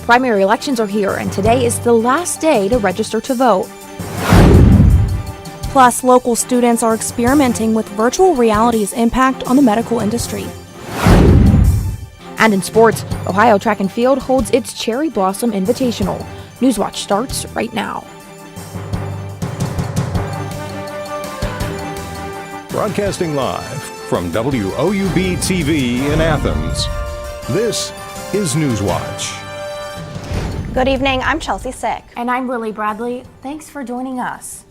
Primary elections are here, and today is the last day to register to vote. Plus, local students are experimenting with virtual reality's impact on the medical industry. And in sports, Ohio Track and Field holds its Cherry Blossom Invitational. Newswatch starts right now. Broadcasting live from WOUB TV in Athens, this is Newswatch. Good evening, I'm Chelsea Sick. And I'm Lily Bradley. Thanks for joining us.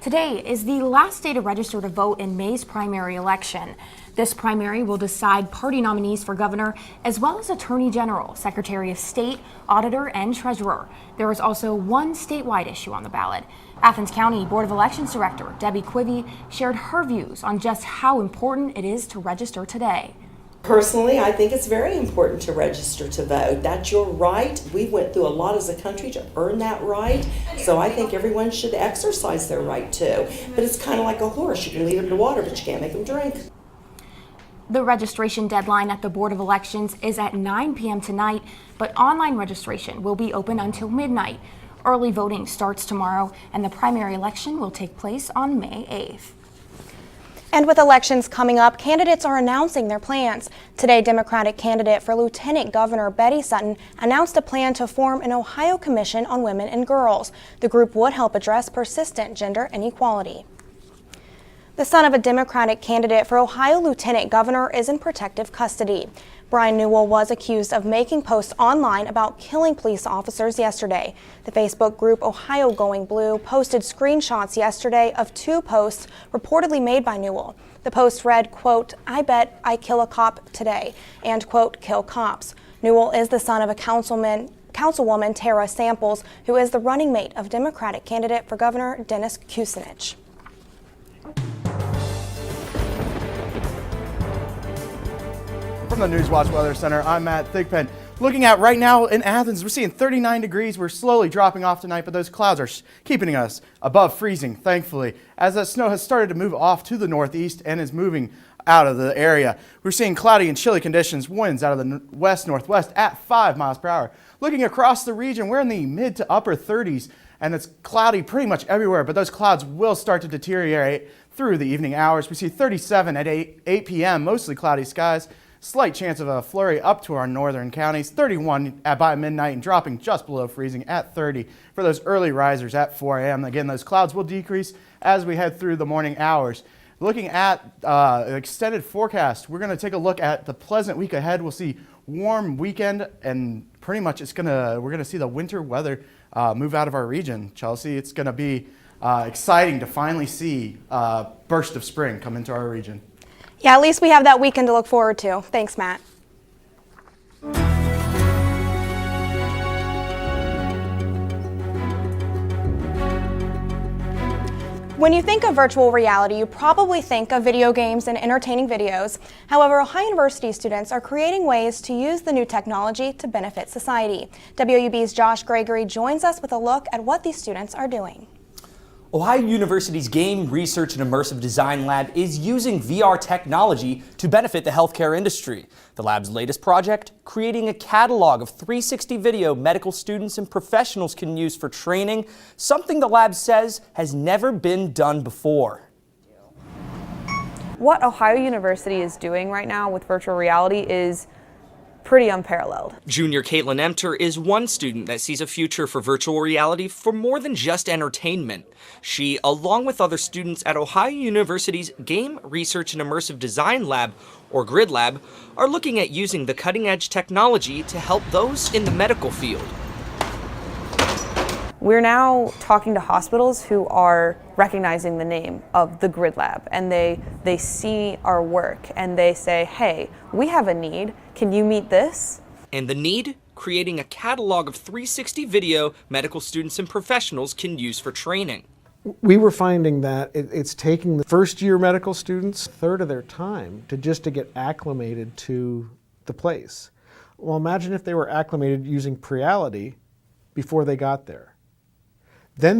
Today is the last day to register to vote in May's primary election. This primary will decide party nominees for governor, as well as attorney general, secretary of state, auditor, and treasurer. There is also one statewide issue on the ballot. Athens County Board of Elections Director Debbie Quivy shared her views on just how important it is to register today. Personally, I think it's very important to register to vote. That's your right. We went through a lot as a country to earn that right, so I think everyone should exercise their right too. But it's kind of like a horse. You can lead them to water, but you can't make them drink. The registration deadline at the Board of Elections is at 9 p.m. tonight, but online registration will be open until midnight. Early voting starts tomorrow, and the primary election will take place on May 8th. And with elections coming up, candidates are announcing their plans. Today, Democratic candidate for Lieutenant Governor Betty Sutton announced a plan to form an Ohio Commission on Women and Girls. The group would help address persistent gender inequality. The son of a Democratic candidate for Ohio Lieutenant Governor is in protective custody. Brian Newell was accused of making posts online about killing police officers yesterday. The Facebook group Ohio Going Blue posted screenshots yesterday of two posts reportedly made by Newell. The post read, quote, "I bet I kill a cop today," and quote, "kill cops." Newell is the son of a Councilwoman Tara Samples, who is the running mate of Democratic candidate for Governor Dennis Kucinich. From the Newswatch Weather Center, I'm Matt Thigpen. Looking at right now in Athens, we're seeing 39 degrees. We're slowly dropping off tonight, but those clouds are keeping us above freezing, thankfully, as that snow has started to move off to the northeast and is moving out of the area. We're seeing cloudy and chilly conditions, winds out of the west-northwest at 5 miles per hour. Looking across the region, we're in the mid to upper 30s, and it's cloudy pretty much everywhere, but those clouds will start to deteriorate through the evening hours. We see 37 at 8 p.m., mostly cloudy skies. Slight chance of a flurry up to our northern counties, 31 by midnight and dropping just below freezing at 30 for those early risers at 4 a.m. Again, those clouds will decrease as we head through the morning hours. Looking at an extended forecast, we're going to take a look at the pleasant week ahead. We'll see warm weekend, and pretty much we're going to see the winter weather move out of our region. Chelsea, it's going to be exciting to finally see a burst of spring come into our region. Yeah, at least we have that weekend to look forward to. Thanks, Matt. When you think of virtual reality, you probably think of video games and entertaining videos. However, Ohio University students are creating ways to use the new technology to benefit society. WUB's Josh Gregory joins us with a look at what these students are doing. Ohio University's Game Research and Immersive Design Lab is using VR technology to benefit the healthcare industry. The lab's latest project, creating a catalog of 360 video medical students and professionals can use for training, something the lab says has never been done before. What Ohio University is doing right now with virtual reality is pretty unparalleled. Junior Caitlin Emter is one student that sees a future for virtual reality for more than just entertainment. She, along with other students at Ohio University's Game Research and Immersive Design Lab, or GRID Lab, are looking at using the cutting-edge technology to help those in the medical field. We're now talking to hospitals who are recognizing the name of the GRID Lab, and they see our work and they say, hey, we have a need, can you meet this? And the need? Creating a catalog of 360 video medical students and professionals can use for training. We were finding that it's taking the first year medical students a third of their time to get acclimated to the place. Well, imagine if they were acclimated using Preality before they got there. Then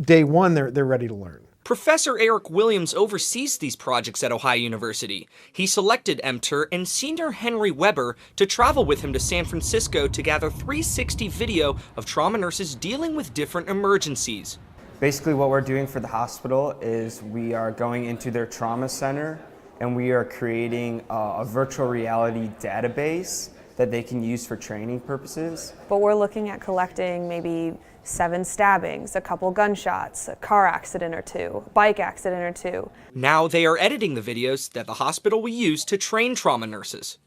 day one, they're ready to learn. Professor Eric Williams oversees these projects at Ohio University. He selected Emter and Senior Henry Weber to travel with him to San Francisco to gather 360 video of trauma nurses dealing with different emergencies. Basically what we're doing for the hospital is we are going into their trauma center and we are creating a virtual reality database that they can use for training purposes. But we're looking at collecting maybe 7 stabbings, a couple gunshots, a car accident or 2, bike accident or 2. Now they are editing the videos that the hospital will use to train trauma nurses.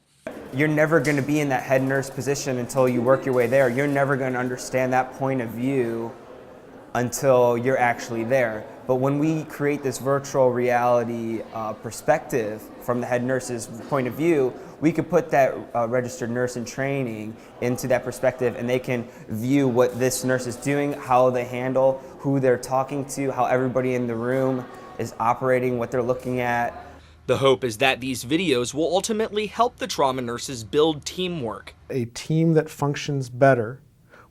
You're never going to be in that head nurse position until you work your way there. You're never going to understand that point of view until you're actually there. But when we create this virtual reality perspective from the head nurse's point of view, we could put that registered nurse in training into that perspective, and they can view what this nurse is doing, how they handle, who they're talking to, how everybody in the room is operating, what they're looking at. The hope is that these videos will ultimately help the trauma nurses build teamwork. A team that functions better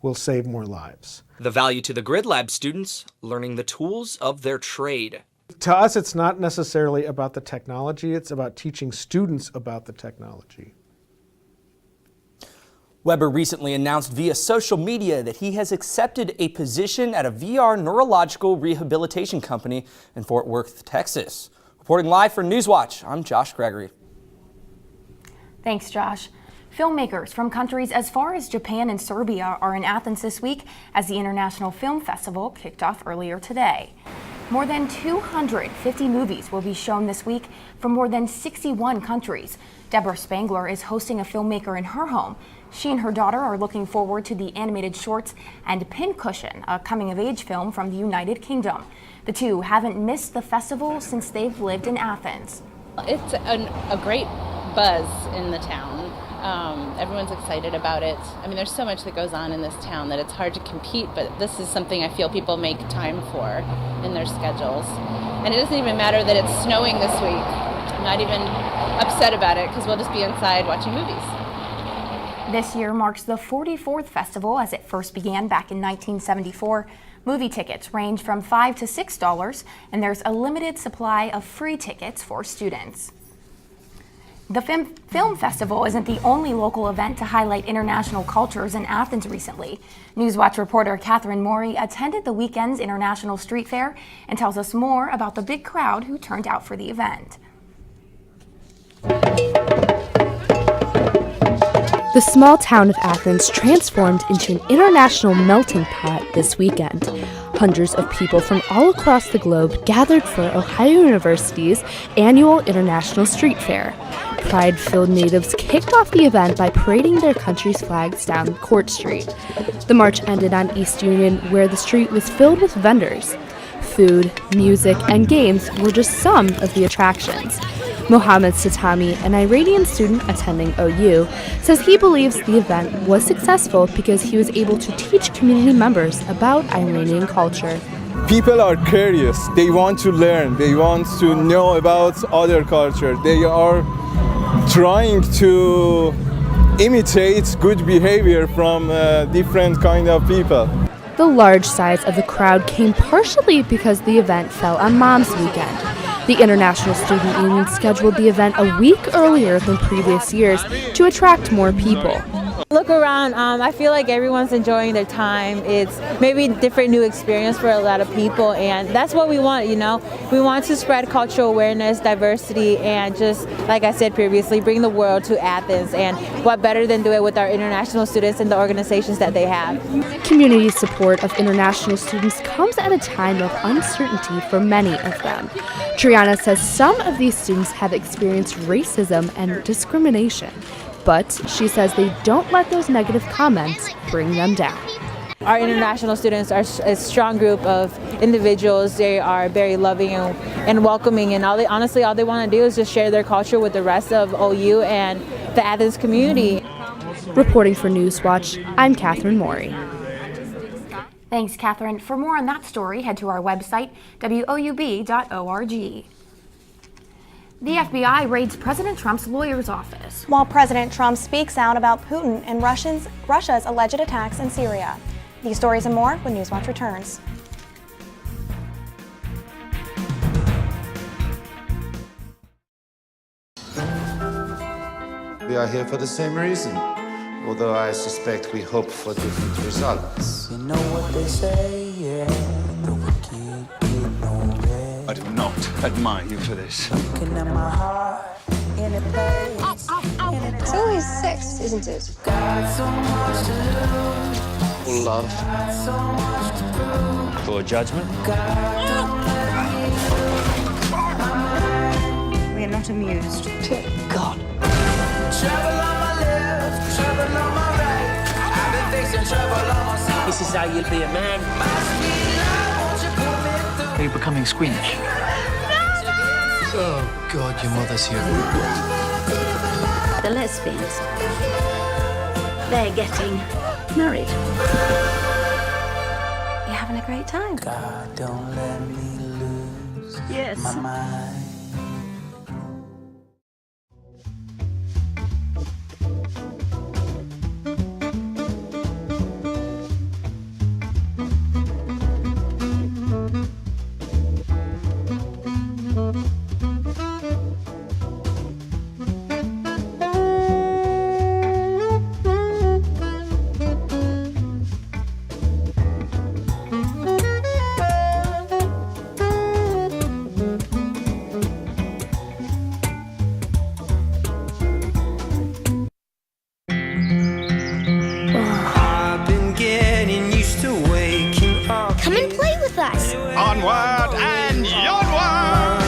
will save more lives. The value to the Grid Lab students, learning the tools of their trade. To us, it's not necessarily about the technology, it's about teaching students about the technology. Weber recently announced via social media that he has accepted a position at a VR neurological rehabilitation company in Fort Worth, Texas. Reporting live for Newswatch, I'm Josh Gregory. Thanks, Josh. Filmmakers from countries as far as Japan and Serbia are in Athens this week as the International Film Festival kicked off earlier today. More than 250 movies will be shown this week from more than 61 countries. Deborah Spangler is hosting a filmmaker in her home. She and her daughter are looking forward to the animated shorts and Pincushion, a coming-of-age film from the United Kingdom. The two haven't missed the festival since they've lived in Athens. It's a great buzz in the town. Everyone's excited about it. I mean, there's so much that goes on in this town that it's hard to compete, but this is something I feel people make time for in their schedules. And it doesn't even matter that it's snowing this week. I'm not even upset about it because we'll just be inside watching movies. This year marks the 44th festival as it first began back in 1974. Movie tickets range from $5 to $6, and there's a limited supply of free tickets for students. The film festival isn't the only local event to highlight international cultures in Athens recently. Newswatch reporter Catherine Maury attended the weekend's International Street Fair and tells us more about the big crowd who turned out for the event. The small town of Athens transformed into an international melting pot this weekend. Hundreds of people from all across the globe gathered for Ohio University's annual International Street Fair. Pride-filled natives kicked off the event by parading their country's flags down Court Street. The march ended on East Union, where the street was filled with vendors. Food, music, and games were just some of the attractions. Mohammed Satami, an Iranian student attending OU, says he believes the event was successful because he was able to teach community members about Iranian culture. People are curious, they want to learn, they want to know about other culture. They are trying to imitate good behavior from different kind of people. The large size of the crowd came partially because the event fell on Mom's Weekend. The International Student Union scheduled the event a week earlier than previous years to attract more people. Look around, I feel like everyone's enjoying their time. It's maybe a different new experience for a lot of people, and that's what we want, you know. We want to spread cultural awareness, diversity, and just, like I said previously, bring the world to Athens. And what better than do it with our international students and the organizations that they have. Community support of international students comes at a time of uncertainty for many of them. Triana says some of these students have experienced racism and discrimination, but she says they don't let those negative comments bring them down. Our international students are a strong group of individuals. They are very loving and welcoming, and all they want to do is just share their culture with the rest of OU and the Athens community. Reporting for Newswatch, I'm Catherine Maury. Thanks, Catherine. For more on that story, head to our website, woub.org. The FBI raids President Trump's lawyer's office. While President Trump speaks out about Putin and Russia's alleged attacks in Syria. These stories and more when Newswatch returns. We are here for the same reason, although I suspect we hope for different results. You know what they say, yeah. The wicked get no rest. I do not admire you for this. Looking at my heart, in a place. It's always sex, isn't it? Got so much to lose. Love. So much to prove. Poor judgment. We're not amused. God. Trouble on my left, trouble on my right. I've been facing trouble on my side. This is how you'll be a man. Are you becoming squeamish? Oh, God, your mother's here. The lesbians. They're getting married. You're having a great time. God, don't let me lose my mind. Come and play with us. Onward and onward!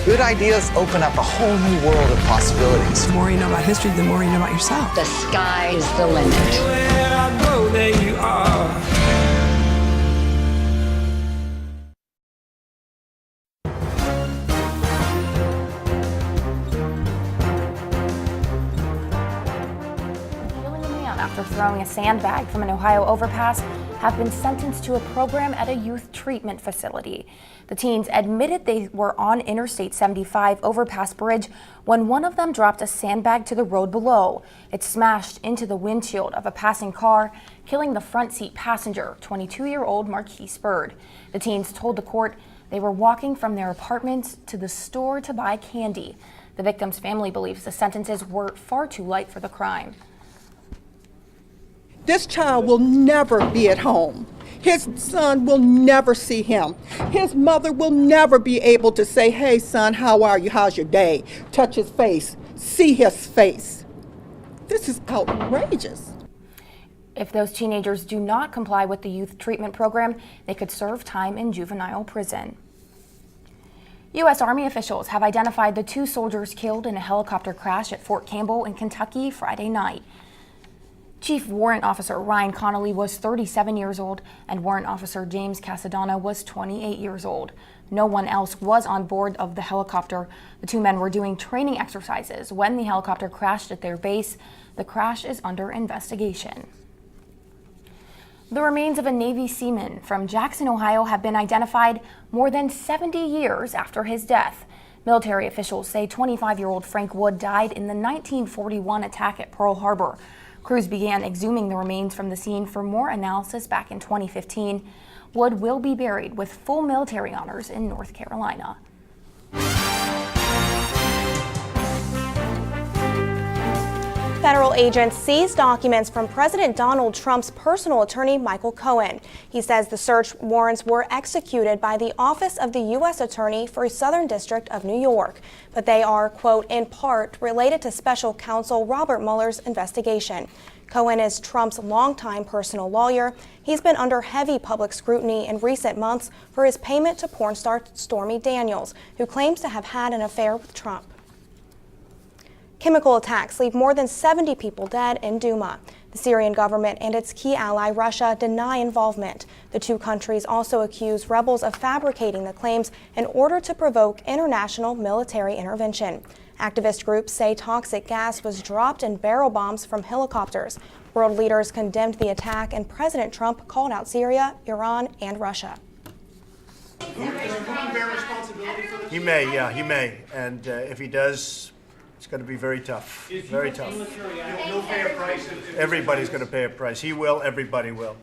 Good ideas open up a whole new world of possibilities. The more you know about history, the more you know about yourself. The sky is the limit. Where I go, there you are. After throwing a sandbag from an Ohio overpass have been sentenced to a program at a youth treatment facility. The teens admitted they were on Interstate 75 overpass bridge when one of them dropped a sandbag to the road below. It smashed into the windshield of a passing car, killing the front seat passenger, 22-year-old Marquise Bird. The teens told the court they were walking from their apartments to the store to buy candy. The victim's family believes the sentences were far too light for the crime. This child will never be at home. His son will never see him. His mother will never be able to say, hey, son, how are you? How's your day? Touch his face, see his face. This is outrageous. If those teenagers do not comply with the youth treatment program, they could serve time in juvenile prison. U.S. Army officials have identified the 2 soldiers killed in a helicopter crash at Fort Campbell in Kentucky Friday night. Chief Warrant Officer Ryan Connolly was 37 years old and Warrant Officer James Casadonna was 28 years old. No one else was on board of the helicopter. The 2 men were doing training exercises when the helicopter crashed at their base. The crash is under investigation. The remains of a Navy seaman from Jackson, Ohio have been identified more than 70 years after his death. Military officials say 25-year-old Frank Wood died in the 1941 attack at Pearl Harbor. Crews began exhuming the remains from the scene for more analysis back in 2015. Wood will be buried with full military honors in North Carolina. Federal agents seized documents from President Donald Trump's personal attorney, Michael Cohen. He says the search warrants were executed by the Office of the U.S. Attorney for the Southern District of New York, but they are, quote, in part related to special counsel Robert Mueller's investigation. Cohen is Trump's longtime personal lawyer. He's been under heavy public scrutiny in recent months for his payment to porn star Stormy Daniels, who claims to have had an affair with Trump. Chemical attacks leave more than 70 people dead in Douma. The Syrian government and its key ally Russia deny involvement. The 2 countries also accuse rebels of fabricating the claims in order to provoke international military intervention. Activist groups say toxic gas was dropped in barrel bombs from helicopters. World leaders condemned the attack and President Trump called out Syria, Iran, and Russia. He may, yeah, he may. And if he does, it's going to be very tough, very tough. He'll pay a price. Everybody's going to pay a price. He will, everybody will.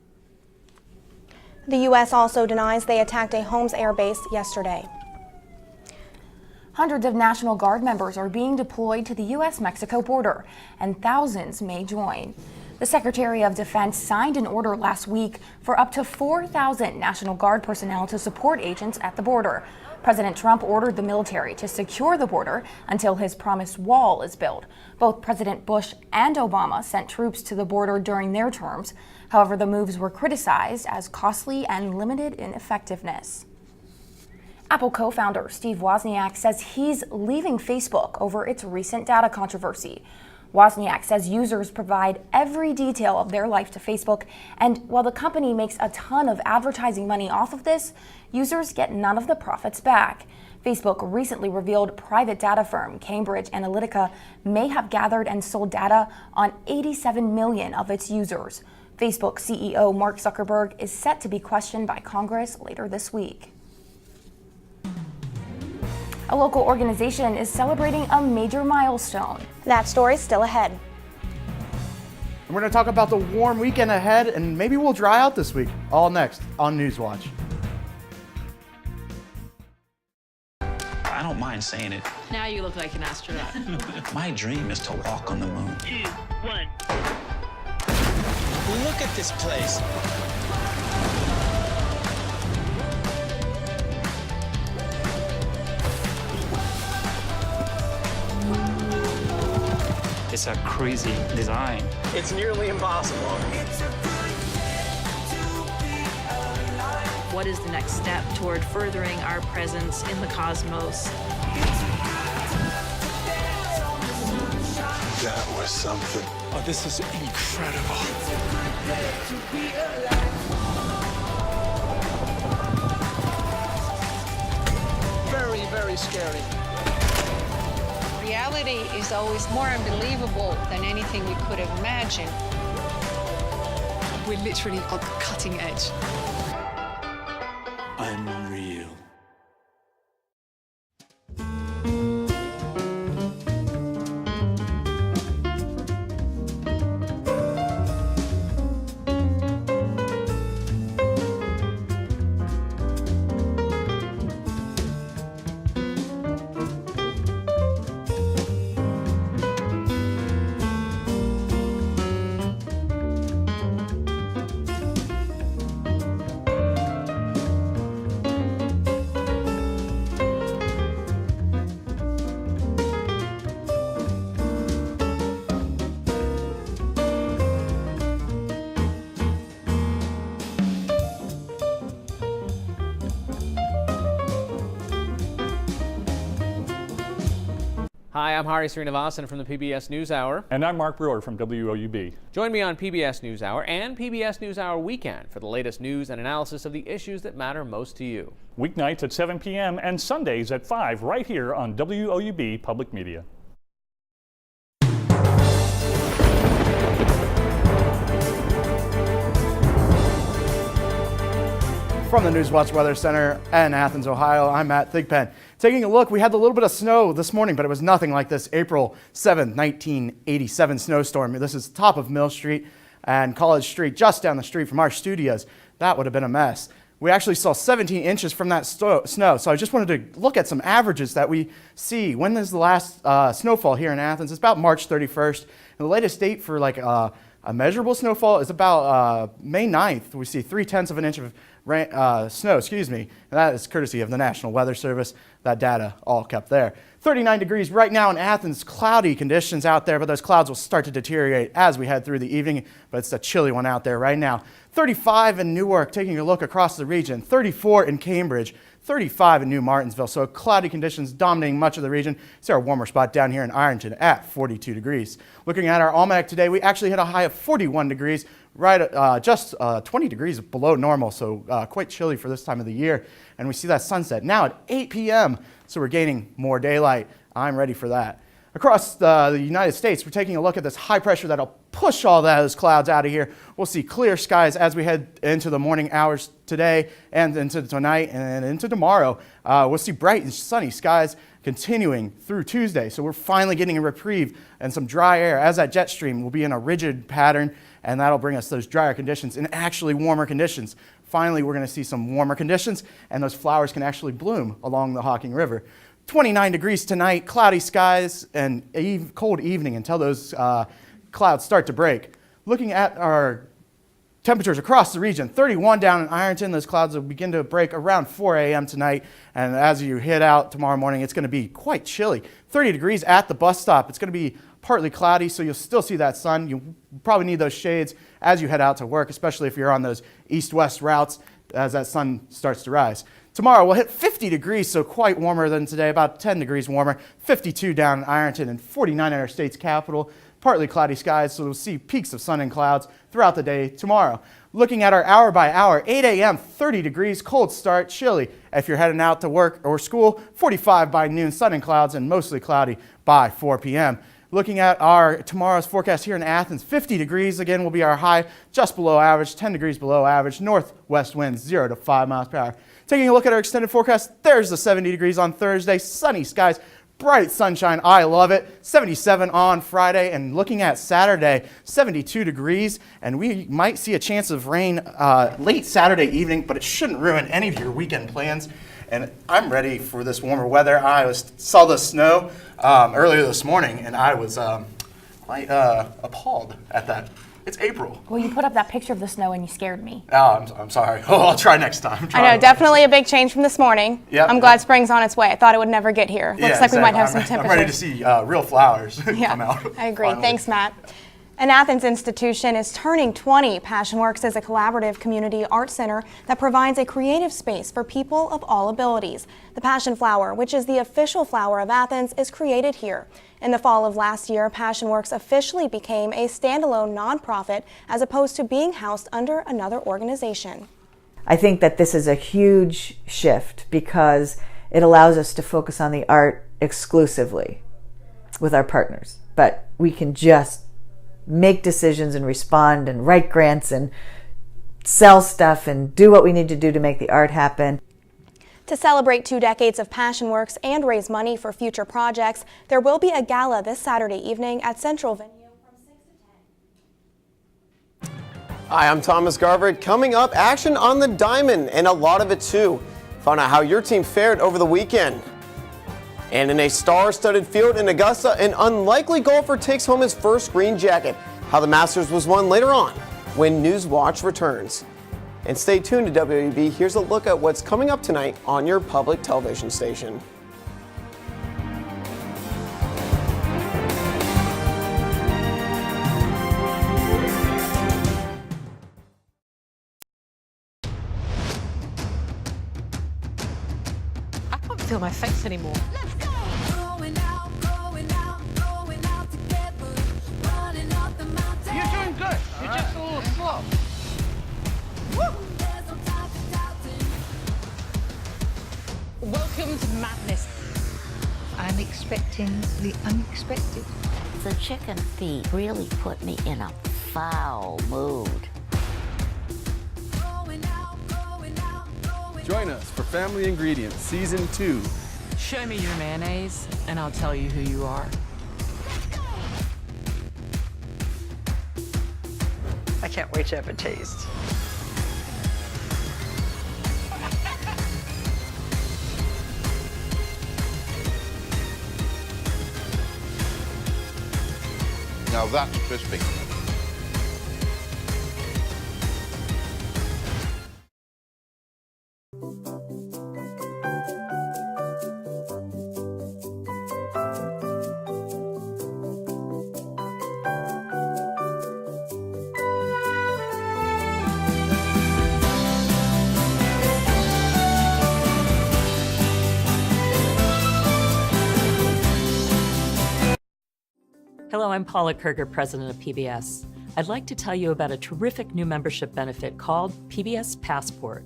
The U.S. also denies they attacked a Holmes air base yesterday. Hundreds of National Guard members are being deployed to the U.S.-Mexico border, and thousands may join. The Secretary of Defense signed an order last week for up to 4,000 National Guard personnel to support agents at the border. President Trump ordered the military to secure the border until his promised wall is built. Both President Bush and Obama sent troops to the border during their terms. However, the moves were criticized as costly and limited in effectiveness. Apple co-founder Steve Wozniak says he's leaving Facebook over its recent data controversy. Wozniak says users provide every detail of their life to Facebook, and while the company makes a ton of advertising money off of this, users get none of the profits back. Facebook recently revealed private data firm Cambridge Analytica may have gathered and sold data on 87 million of its users. Facebook CEO Mark Zuckerberg is set to be questioned by Congress later this week. A local organization is celebrating a major milestone. That story's still ahead. And we're going to talk about the warm weekend ahead, and maybe we'll dry out this week. All next on Newswatch. I don't mind saying it. Now you look like an astronaut. My dream is to walk on the moon. 2, 1. Look at this place. It's a crazy design. It's nearly impossible. What is the next step toward furthering our presence in the cosmos? That was something. Oh, this is incredible. Very, very scary. Reality is always more unbelievable than anything we could have imagined. We're literally on the cutting edge. Unreal. Hi, I'm Hari Srinivasan from the PBS NewsHour. And I'm Mark Brewer from WOUB. Join me on PBS NewsHour and PBS NewsHour Weekend for the latest news and analysis of the issues that matter most to you. Weeknights at 7 p.m. and Sundays at 5 right here on WOUB Public Media. From the Newswatch Weather Center in Athens, Ohio, I'm Matt Thigpen. Taking a look, we had a little bit of snow this morning, but it was nothing like this April 7th, 1987 snowstorm. This is top of Mill Street and College Street, just down the street from our studios. That would have been a mess. We actually saw 17 inches from that snow, so I just wanted to look at some averages that we see. When is the last snowfall here in Athens? It's about March 31st. And the latest date for like a measurable snowfall is about May 9th. We see 0.3 of an inch of snow, and that is courtesy of the National Weather Service. That data all kept there. 39 degrees right now in Athens, cloudy conditions out there, but those clouds will start to deteriorate as we head through the evening, but it's a chilly one out there right now. 35 in Newark, taking a look across the region, 34 in Cambridge, 35 in New Martinsville, so cloudy conditions dominating much of the region. See our warmer spot down here in Ironton at 42 degrees. Looking at our almanac today, we actually hit a high of 41 degrees, right just 20 degrees below normal, so quite chilly for this time of the year. And we see that sunset now at 8 p.m., so we're gaining more daylight. I'm ready for that. Across the United States, we're taking a look at this high pressure that'll push all those clouds out of here. We'll see clear skies as we head into the morning hours today and into tonight and into tomorrow. We'll see bright and sunny skies continuing through Tuesday. So we're finally getting a reprieve and some dry air as that jet stream will be in a rigid pattern and that'll bring us those drier conditions and actually warmer conditions. Finally, we're going to see some warmer conditions, and those flowers can actually bloom along the Hocking River. 29 degrees tonight, cloudy skies, and cold evening until those clouds start to break. Looking at our temperatures across the region, 31 down in Ironton. Those clouds will begin to break around 4 a.m. tonight, and as you head out tomorrow morning, it's going to be quite chilly. 30 degrees at the bus stop. It's going to be partly cloudy, so you'll still see that sun. You probably need those shades as you head out to work, especially if you're on those east-west routes as that sun starts to rise. Tomorrow we'll hit 50 degrees, so quite warmer than today, about 10 degrees warmer, 52 down in Ironton and 49 in our state's capital. Partly cloudy skies, so we'll see peaks of sun and clouds throughout the day tomorrow. Looking at our hour by hour, 8 a.m., 30 degrees, cold start, chilly. If you're heading out to work or school, 45 by noon, sun and clouds, and mostly cloudy by 4 p.m. Looking at our tomorrow's forecast here in Athens, 50 degrees again will be our high, just below average, 10 degrees below average, northwest winds 0 to 5 miles per hour. Taking a look at our extended forecast, there's the 70 degrees on Thursday, sunny skies, bright sunshine, I love it. 77 on Friday, and looking at Saturday, 72 degrees, and we might see a chance of rain late Saturday evening, but it shouldn't ruin any of your weekend plans. And I'm ready for this warmer weather. I saw the snow earlier this morning, and I was quite appalled at that. It's April. Well, you put up that picture of the snow and you scared me. Oh, I'm sorry. Oh, I'll try next time. I know, definitely a big change from this morning. Yep. I'm glad spring's on its way. I thought it would never get here. Looks like we might have some temperatures. I'm ready to see real flowers come out. I agree. Finally. Thanks, Matt. An Athens institution is turning 20. PassionWorks is a collaborative community art center that provides a creative space for people of all abilities. The Passion Flower, which is the official flower of Athens, is created here. In the fall of last year, PassionWorks officially became a standalone nonprofit as opposed to being housed under another organization. I think that this is a huge shift because it allows us to focus on the art exclusively with our partners. But we can just make decisions and respond and write grants and sell stuff and do what we need to do to make the art happen. To celebrate 2 decades of PassionWorks and raise money for future projects, there will be a gala this Saturday evening at Central Venue from 6 to 10. Hi, I'm Thomas Garver. Coming up, action on the diamond, and a lot of it too. Find out how your team fared over the weekend. And in a star-studded field in Augusta, an unlikely golfer takes home his first green jacket. How the Masters was won later on when Newswatch returns. And stay tuned to WOUB. Here's a look at what's coming up tonight on your public television station. I can't feel my face anymore. You're doing good. You're just a little slow. Welcome to madness. I'm expecting the unexpected. The chicken feet really put me in a foul mood. Join us for Family Ingredients Season 2. Show me your mayonnaise, and I'll tell you who you are. I can't wait to have a taste. Now that's crispy. Hello, I'm Paula Kerger, president of PBS. I'd like to tell you about a terrific new membership benefit called PBS Passport.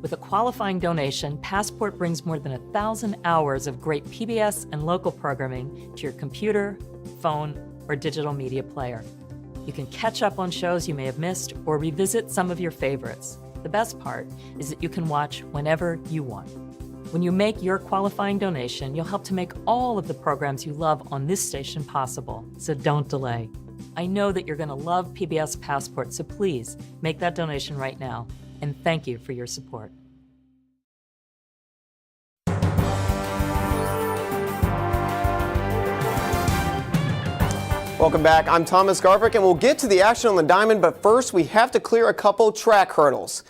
With a qualifying donation, Passport brings more than 1,000 hours of great PBS and local programming to your computer, phone, or digital media player. You can catch up on shows you may have missed or revisit some of your favorites. The best part is that you can watch whenever you want. When you make your qualifying donation, you'll help to make all of the programs you love on this station possible, so don't delay. I know that you're going to love PBS Passport, so please make that donation right now. And thank you for your support. Welcome back. I'm Thomas Garvick, and we'll get to the action on the diamond, but first we have to clear a couple track hurdles.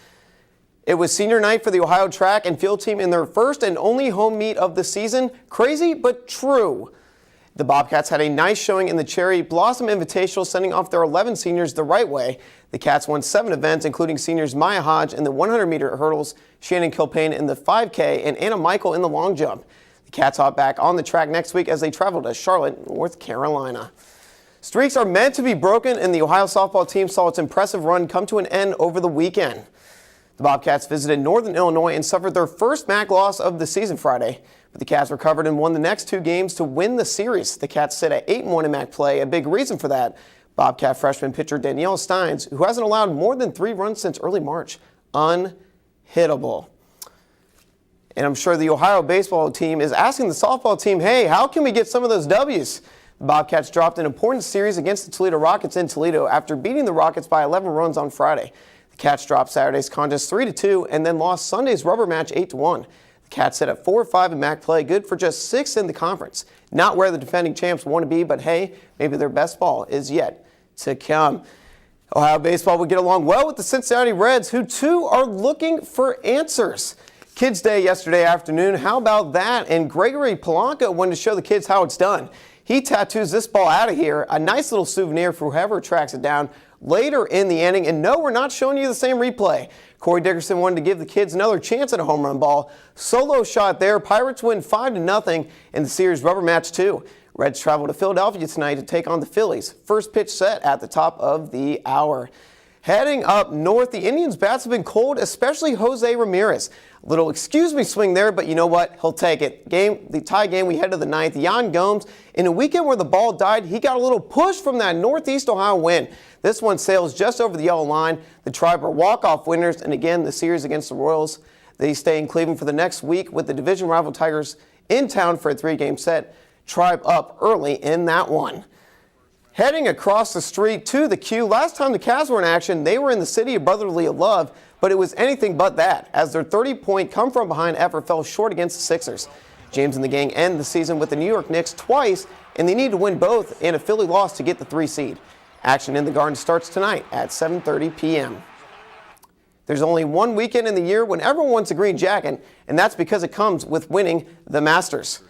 It was senior night for the Ohio track and field team in their first and only home meet of the season. Crazy, but true. The Bobcats had a nice showing in the Cherry Blossom Invitational, sending off their 11 seniors the right way. The Cats won 7 events, including seniors Maya Hodge in the 100-meter hurdles, Shannon Kilpain in the 5K, and Anna Michael in the long jump. The Cats hop back on the track next week as they travel to Charlotte, North Carolina. Streaks are meant to be broken, and the Ohio softball team saw its impressive run come to an end over the weekend. The Bobcats visited Northern Illinois and suffered their first MAC loss of the season Friday, but the Cats recovered and won the next 2 games to win the series. The Cats sit at 8-1 in MAC play. A big reason for that, Bobcat freshman pitcher Danielle Steins, who hasn't allowed more than 3 runs since early March, unhittable. And I'm sure the Ohio baseball team is asking the softball team, hey, how can we get some of those W's? The Bobcats dropped an important series against the Toledo Rockets in Toledo after beating the Rockets by 11 runs on Friday. The Cats dropped Saturday's contest 3-2 and then lost Sunday's rubber match 8-1. The Cats sit at 4-5 in MAC play, good for just 6th in the conference. Not where the defending champs want to be, but hey, maybe their best ball is yet to come. Ohio baseball would get along well with the Cincinnati Reds, who too are looking for answers. Kids Day yesterday afternoon, how about that? And Gregory Polanco wanted to show the kids how it's done. He tattoos this ball out of here, a nice little souvenir for whoever tracks it down later in the inning. And no, we're not showing you the same replay. Corey Dickerson wanted to give the kids another chance at a home run ball. Solo shot there. Pirates win 5-0 in the series rubber match 2. Reds travel to Philadelphia tonight to take on the Phillies. First pitch set at the top of the hour. Heading up north, the Indians' bats have been cold, especially Jose Ramirez. A little excuse me swing there, but you know what? He'll take it. The tie game, we head to the 9th. Yan Gomes, in a weekend where the ball died, he got a little push from that Northeast Ohio wind. This one sails just over the yellow line. The Tribe are walk-off winners, and again, the series against the Royals. They stay in Cleveland for the next week with the division rival Tigers in town for a 3-game set. Tribe up early in that one. Heading across the street to the Q, last time the Cavs were in action, they were in the city of brotherly love, but it was anything but that, as their 30-point come-from-behind effort fell short against the Sixers. James and the gang end the season with the New York Knicks twice, and they need to win both and a Philly loss to get the 3 seed. Action in the Garden starts tonight at 7:30 p.m. There's only one weekend in the year when everyone wants a green jacket, and that's because it comes with winning the Masters.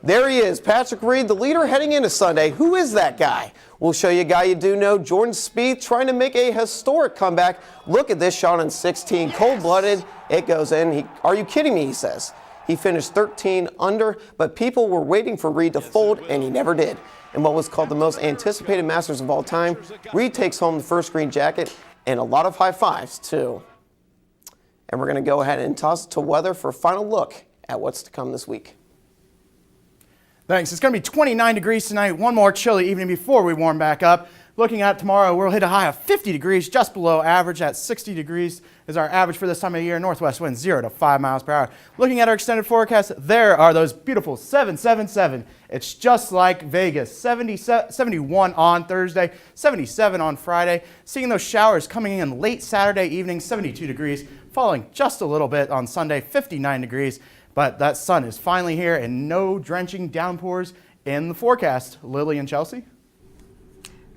There he is, Patrick Reed, the leader heading into Sunday. Who is that guy? We'll show you a guy you do know, Jordan Spieth, trying to make a historic comeback. Look at this shot on 16, cold-blooded. It goes in. Are you kidding me, he says. He finished 13 under, but people were waiting for Reed to fold, and he never did. In what was called the most anticipated Masters of all time, Reed takes home the first green jacket and a lot of high fives, too. And we're going to go ahead and toss it to weather for a final look at what's to come this week. Thanks. It's going to be 29 degrees tonight. One more chilly evening before we warm back up. Looking at tomorrow, we'll hit a high of 50 degrees, just below average at 60 degrees is our average for this time of year. Northwest winds 0 to 5 miles per hour. Looking at our extended forecast, there are those beautiful 777. It's just like Vegas. 71 on Thursday, 77 on Friday. Seeing those showers coming in late Saturday evening, 72 degrees. Falling just a little bit on Sunday, 59 degrees. But that sun is finally here and no drenching downpours in the forecast. Lily and Chelsea?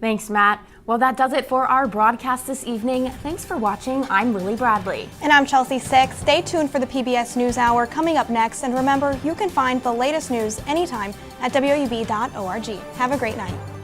Thanks, Matt. Well, that does it for our broadcast this evening. Thanks for watching. I'm Lily Bradley. And I'm Chelsea Six. Stay tuned for the PBS NewsHour coming up next. And remember, you can find the latest news anytime at WOUB.org. Have a great night.